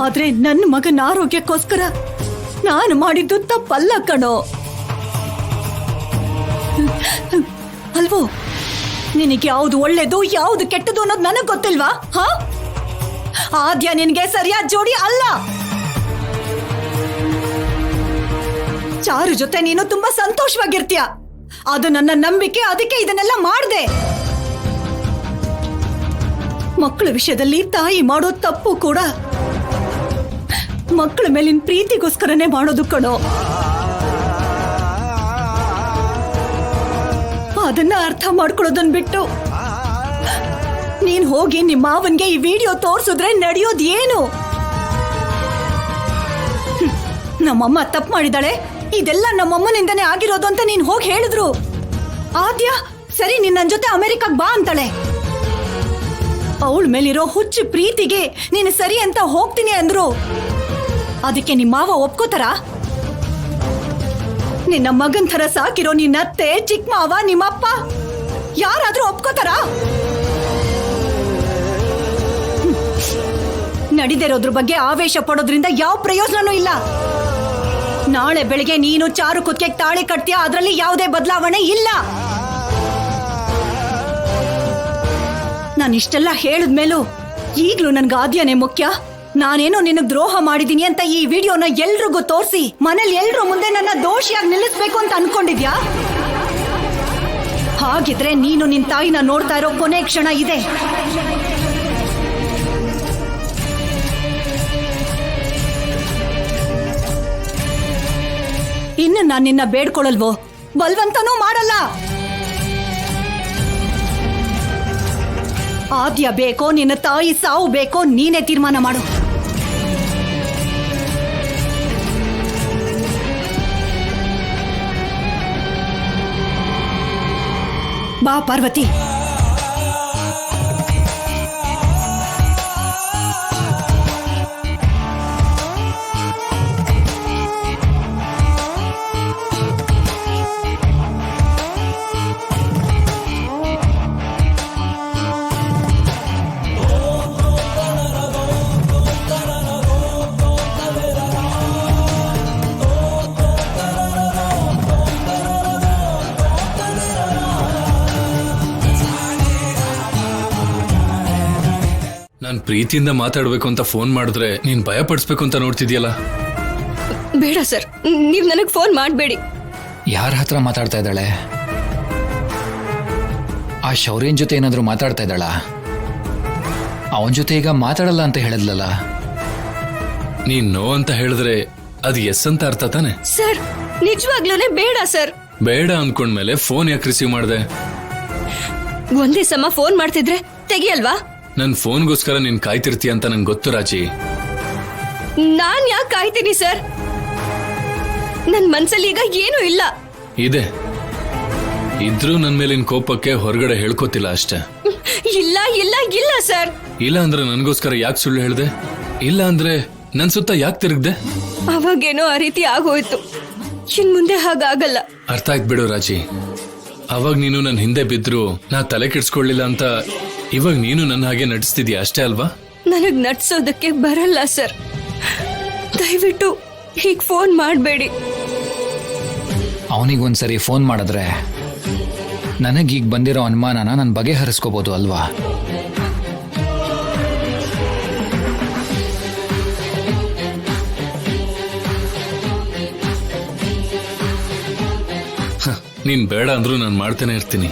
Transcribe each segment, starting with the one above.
ಆದ್ರೆ ನನ್ನ ಮಗನ ಆರೋಗ್ಯಕ್ಕೋಸ್ಕರ ನಾನು ಮಾಡಿದ್ದು ತಪ್ಪಲ್ಲ ಕಣೋ. ಅಲ್ವೋ? ನಿನಗೆ ಯಾವ್ದು ಒಳ್ಳೇದು ಯಾವ್ದು ಕೆಟ್ಟದು ಅನ್ನೋದು ನನಗ್ ಗೊತ್ತಿಲ್ವಾ? ಆದ್ಯ ನಿನಗೆ ಸರಿಯಾದ ಜೋಡಿ ಅಲ್ಲ. ಚಾರು ಜೊತೆ ನೀನು ತುಂಬಾ ಸಂತೋಷವಾಗಿರ್ತೀಯ, ಅದು ನನ್ನ ನಂಬಿಕೆ. ಅದಕ್ಕೆ ಇದನ್ನೆಲ್ಲ ಮಾಡ್ದೆ. ಮಕ್ಕಳ ವಿಷಯದಲ್ಲಿ ತಾಯಿ ಮಾಡೋ ತಪ್ಪು ಕೂಡ ಮಕ್ಕಳ ಮೇಲಿನ ಪ್ರೀತಿಗೋಸ್ಕರನೇ ಮಾಡೋದು ಕಣೋ. ಅದನ್ನ ಅರ್ಥ ಮಾಡ್ಕೊಳ್ಳೋದನ್ ಬಿಟ್ಟು ನೀನ್ ಹೋಗಿ ನಿಮ್ಮ ಮಾವನ್ಗೆ ಈ ವಿಡಿಯೋ ತೋರ್ಸಿದ್ರೆ ನಡೆಯೋದು ಏನು? ನಮ್ಮಮ್ಮ ತಪ್ಪು ಮಾಡಿದಾಳೆ, ಇದೆಲ್ಲ ನಮ್ಮಮ್ಮನಿಂದನೇ ಆಗಿರೋದು ಅಂತ ನೀನ್ ಹೋಗಿ ಹೇಳಿದ್ರು. ಆದ್ಯ ಸರಿ ನೀನ್ ನನ್ ಜೊತೆ ಅಮೆರಿಕಾಗ್ ಬಾ ಅಂತಾಳೆ. ಅವಳ ಮೇಲಿರೋ ಹುಚ್ಚು ಪ್ರೀತಿಗೆ ನೀನು ಸರಿ ಅಂತ ಹೋಗ್ತೀನಿ ಅಂದ್ರು. ಅದಕ್ಕೆ ನಿಮ್ಮ ಮಾವ ಒಪ್ಕೋತಾರ? ನಿನ್ನ ಮಗನ್ ಥರ ಸಾಕಿರೋ ನಿನ್ನ ಅತ್ತೆ, ಚಿಕ್ಕ ಮಾವ, ನಿಮ್ಮಪ್ಪ ಯಾರಾದ್ರೂ ಒಪ್ಕೋತಾರ? ನಡಿದಿರೋದ್ರ ಬಗ್ಗೆ ಆವೇಶ ಪಡೋದ್ರಿಂದ ಯಾವ ಪ್ರಯೋಜನನೂ ಇಲ್ಲ. ನಾಳೆ ಬೆಳಿಗ್ಗೆ ನೀನು ಚಾರು ಕುತ್ತಿಗೆ ತಾಳಿ ಕಟ್ತೀಯ, ಅದರಲ್ಲಿ ಯಾವುದೇ ಬದಲಾವಣೆ ಇಲ್ಲ. ನಾನು ಇಷ್ಟೆಲ್ಲ ಹೇಳಿದ್ಮೇಲೂ ಈಗ್ಲೂ ನನ್ಗೆ ಆದ್ಯನೇ ಮುಖ್ಯ. ನಾನೇನೋ ನಿನಗ್ ದ್ರೋಹ ಮಾಡಿದೀನಿ ಅಂತ ಈ ವಿಡಿಯೋನ ಎಲ್ರಿಗೂ ತೋರಿಸಿ ಮನೇಲಿ ಎಲ್ರೂ ಮುಂದೆ ನನ್ನ ದೋಷಿಯಾಗಿ ನಿಲ್ಲಿಸ್ಬೇಕು ಅಂತ ಅನ್ಕೊಂಡಿದ್ಯಾ? ಹಾಗಿದ್ರೆ ನೀನು ನಿನ್ ತಾಯಿನ ನೋಡ್ತಾ ಇರೋ ಕೊನೆ ಕ್ಷಣ ಇದೆ. ಇನ್ನು ನಾನು ನಿನ್ನ ಬೇಡ್ಕೊಳ್ಳಲ್ವೋ, ಬಲ್ವಂತನೂ ಮಾಡಲ್ಲ. ಆದ್ಯ ಬೇಕೋ ನಿನ್ನ ತಾಯಿ ಸಾವು ಬೇಕೋ ನೀನೇ ತೀರ್ಮಾನ ಮಾಡು. ಬಾ ಪಾರ್ವತಿ. ನಾನ್ ಪ್ರೀತಿಯಿಂದ ಮಾತಾಡ್ಬೇಕು ಅಂತ ಫೋನ್ ಮಾಡಿದ್ರೆ ನೀನ್ ಭಯ ಪಡಿಸ್ಬೇಕು ಅಂತ ನೋಡ್ತಿದ್ಯಲ್ಲ. ಬೇಡ ಸರ್, ನೀವ್ ನನಗ್ ಫೋನ್ ಮಾಡ್ಬೇಡಿ. ಯಾರ ಹತ್ರ ಮಾತಾಡ್ತಾ ಇದ್ದಾಳೆ? ಆ ಶೌರ್ಯನ್ ಜೊತೆ ಏನಾದ್ರೂ ಮಾತಾಡ್ತಾ ಇದ್ದಾಳ? ಅವನ್ ಜೊತೆ ಈಗ ಮಾತಾಡಲ್ಲ ಅಂತ ಹೇಳಿದ್ಲಲ್ಲ. ನೀನ್ ನೋ ಅಂತ ಹೇಳಿದ್ರೆ ಅದು ಎಸ್ ಅಂತ ಅರ್ಥ ತಾನೆ? ಸರ್ ನಿಜವಾಗ್ಲೂನೇ ಬೇಡ ಸರ್. ಬೇಡ ಅನ್ಕೊಂಡ್ಮೇಲೆ ಫೋನ್ ಯಾಕೆ ರಿಸೀವ್ ಮಾಡ್ದೆ? ಒಂದೇ ಸಮ ಫೋನ್ ಮಾಡ್ತಿದ್ರೆ ತೆಗಿಯಲ್ವಾ? ನನ್ ಫೋನ್ಗೋಸ್ಕರ ನೀನ್ ಕಾಯ್ತಿರ್ತೀಯ ಅಂತ ನಂಗೆ ಗೊತ್ತು ರಾಜಿ. ನಾನ್ ಯಾಕೆ ಕಾಯ್ತೀನಿ ಸರ್? ನನ್ ಮನ್ಸಲ್ಲಿ ಈಗ ಏನೂ ಇಲ್ಲ. ಇದೆ, ಇದ್ರೂ ನನ್ ಮೇಲಿನ ಕೋಪಕ್ಕೆ ಹೊರಗಡೆ ಹೇಳ್ಕೊತಿಲ್ಲ ಅಷ್ಟೇ. ಇಲ್ಲ ಇಲ್ಲ ಇಲ್ಲ ಸರ್. ಇಲ್ಲ ಅಂದ್ರೆ ನನ್ಗೋಸ್ಕರ ಯಾಕೆ ಸುಳ್ಳು ಹೇಳ್ದೆ? ಇಲ್ಲ ಅಂದ್ರೆ ನನ್ ಸುತ್ತ ಯಾಕೆ ತಿರುಗ್ದೆ? ಅವಾಗೇನೋ ಆ ರೀತಿ ಆಗೋಯ್ತು, ಇನ್ ಮುಂದೆ ಹಾಗಾಗಲ್ಲ. ಅರ್ಥ ಆಯ್ತು ಬಿಡು ರಾಜಿ. ಅವಾಗ ನೀನು ನನ್ ಹಿಂದೆ ಬಿದ್ರು ನಾ ತಲೆ ಕೆಡ್ಸ್ಕೊಳ್ಳಿಲ್ಲ ಅಂತ ಇವಾಗ ನೀನು ನನ್ನ ಹಾಗೆ ನಟಿಸ್ತಿದ್ಯಾ ಅಷ್ಟೇ ಅಲ್ವಾ? ನನಗ್ ನಡ್ಸೋದಕ್ಕೆ ಬರಲ್ಲ ಸರ್. ದಯವಿಟ್ಟು ಹೀಗ್ ಫೋನ್ ಮಾಡಬೇಡಿ. ಅವನಿಗೊಂದ್ಸರಿ ಫೋನ್ ಮಾಡಿದ್ರೆ ನನಗೀಗ ಬಂದಿರೋ ಅನುಮಾನನ ನಾನು ಬಗೆಹರಿಸ್ಕೋಬಹುದು ಅಲ್ವಾ? ನೀನ್ ಬೇಡ ಅಂದ್ರೂ ನಾನು ಮಾಡ್ತಾನೆ ಇರ್ತೀನಿ.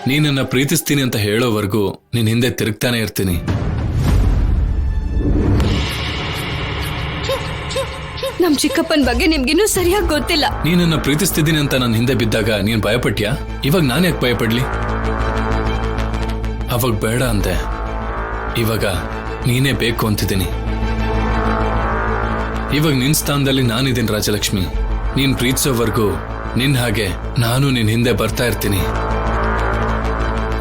ನೀನನ್ನ ಪ್ರೀತಿಸ್ತೀನಿ ಅಂತ ಹೇಳೋವರೆಗೂ ನಿನ್ ಹಿಂದೆ ತಿರುಗ್ತಾನೆ ಇರ್ತೀನಿ. ನಮ್ ಚಿಕ್ಕಪ್ಪನ ಬಗ್ಗೆ ನಿಮ್ಗಿನ್ನೂ ಸರಿಯಾಗಿ ಗೊತ್ತಿಲ್ಲ. ನೀನನ್ನ ಪ್ರೀತಿಸ್ತಿದ್ದೀನಿ ಅಂತ ನನ್ನ ಹಿಂದೆ ಬಿದ್ದಾಗ ನೀನ್ ಭಯಪಟ್ಯಾ? ಇವಾಗ ನಾನು ಯಾಕೆ ಭಯಪಡ್ಲಿ? ಅವಾಗ ಬೇಡ ಅಂದೆ, ಇವಾಗ ನೀನೇ ಬೇಕು ಅಂತಿದ್ದೀನಿ. ಇವಾಗ ನಿನ್ ಸ್ಥಾನದಲ್ಲಿ ನಾನಿದ್ದೀನಿ ರಾಜಲಕ್ಷ್ಮಿ. ನೀನ್ ಪ್ರೀತಿಸೋವರೆಗೂ ನಿನ್ ಹಾಗೆ ನಾನು ನಿನ್ ಹಿಂದೆ ಬರ್ತಾ ಇರ್ತೀನಿ.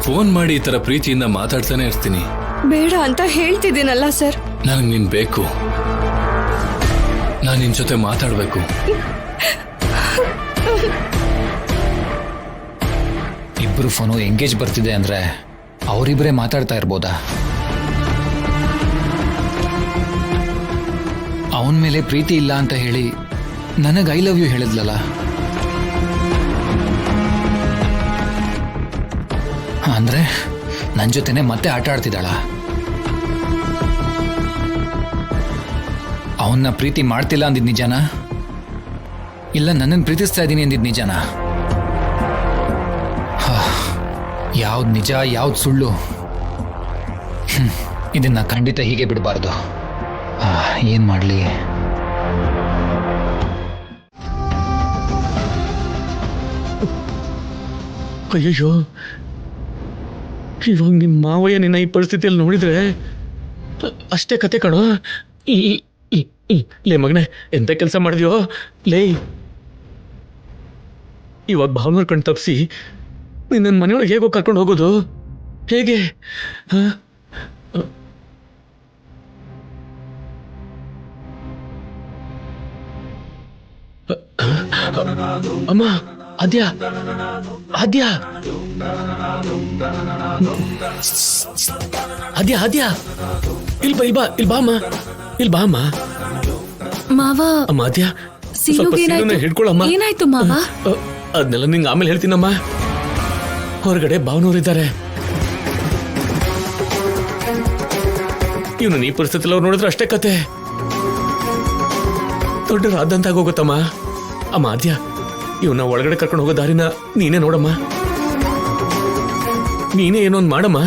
ಫೋನ್ ಮಾಡಿ ಈ ತರ ಪ್ರೀತಿಯಿಂದ ಮಾತಾಡ್ತಾನೆ ಇರ್ತೀನಿ. ಬೇಡ ಅಂತ ಹೇಳ್ತಿದ್ದೀನಲ್ಲ ಸರ್. ನನಗ್ ನೀನ್ ಬೇಕು, ನಾನ್ ನಿನ್ ಜೊತೆ ಮಾತಾಡ್ಬೇಕು. ಇಬ್ರು ಫೋನು ಎಂಗೇಜ್ ಬರ್ತಿದೆ ಅಂದ್ರೆ ಅವರಿಬ್ಬರೇ ಮಾತಾಡ್ತಾ ಇರ್ಬೋದಾ? ಅವನ ಮೇಲೆ ಪ್ರೀತಿ ಇಲ್ಲ ಅಂತ ಹೇಳಿ ನನಗೆ ಐ ಲವ್ ಯು ಹೇಳಿದ್ಲಲ್ಲ. ಅಂದ್ರೆ ನನ್ನ ಜೊತೆನೆ ಮತ್ತೆ ಆಟ ಆಡ್ತಿದ್ದಾಳ. ಅವನ್ನ ಪ್ರೀತಿ ಮಾಡ್ತಿಲ್ಲ ಅಂದಿದ್ ನಿಜನಾ, ಇಲ್ಲ ನನ್ನನ್ನು ಪ್ರೀತಿಸ್ತಾ ಇದ್ದೀನಿ ಅಂದಿದ್ ನಿಜನಾ? ಯಾವ್ದು ನಿಜ ಯಾವ್ದು ಸುಳ್ಳು, ಇದನ್ನ ಖಂಡಿತ ಹೀಗೆ ಬಿಡಬಾರ್ದು. ಏನ್ ಮಾಡ್ಲಿ? ಅಯ್ಯಯ್ಯೋ, ಇವಾಗ ನಿಮ್ಮ ಮಾವಯ್ಯ ನಿನ್ನ ಈ ಪರಿಸ್ಥಿತಿಯಲ್ಲಿ ನೋಡಿದ್ರೆ ಅಷ್ಟೇ ಕತೆ ಕಣೋ. ಲೇ ಮಗನೇ, ಎಂತ ಕೆಲಸ ಮಾಡಿದ್ಯೋ ಲೇ. ಇವಾಗ ಭಾವನವ್ರ ಕಣ್ ತಪ್ಪಿಸಿ ನಿನ್ನ ಮನೆಯೊಳಗೆ ಹೇಗೋ ಕರ್ಕೊಂಡು ಹೋಗೋದು ಹೇಗೆ? ಅಮ್ಮ, ಆದ್ಯಾ ಆದ್ಯಾ ಆದ್ಯಾ ಆದ್ಯಾ, ಇಲ್ಲಿ ಬಾ ಅಮ್ಮ, ಇಲ್ಲಿ ಬಾ ಅಮ್ಮ. ಮಾವ, ಅಮ್ಮ ಆದ್ಯಾ, ಸ್ವಲ್ಪ ಸೀರೆನ ಹಿಡ್ಕೊಳಮ್ಮ. ಏನಾಯ್ತು ಮಾವ? ಅದನ್ನೆಲ್ಲ ನಿಂಗೆ ಆಮೇಲೆ ಹೇಳ್ತೀನಮ್ಮ. ಹೊರಗಡೆ ಭಾವನವ್ರಿದ್ದಾರೆ. ಇವನು ಈ ಪರಿಸ್ಥಿತಿಯಲ್ಲಿ ಅವ್ರು ನೋಡಿದ್ರೆ ಅಷ್ಟೇ ಕತೆ. ದೊಡ್ಡ ರಾದಂತ ಆಗೋಗುತ್ತಮ್ಮ. ಅಮ್ಮ ಆದ್ಯಾ, ಇವನ್ನ ಒಳಗಡೆ ಕರ್ಕೊಂಡು ಹೋಗೋ ದಾರಿನ ನೀನೇ ನೋಡಮ್ಮ. ನೀನೇ ಏನೋ ಒಂದು ಮಾಡಮ್ಮ.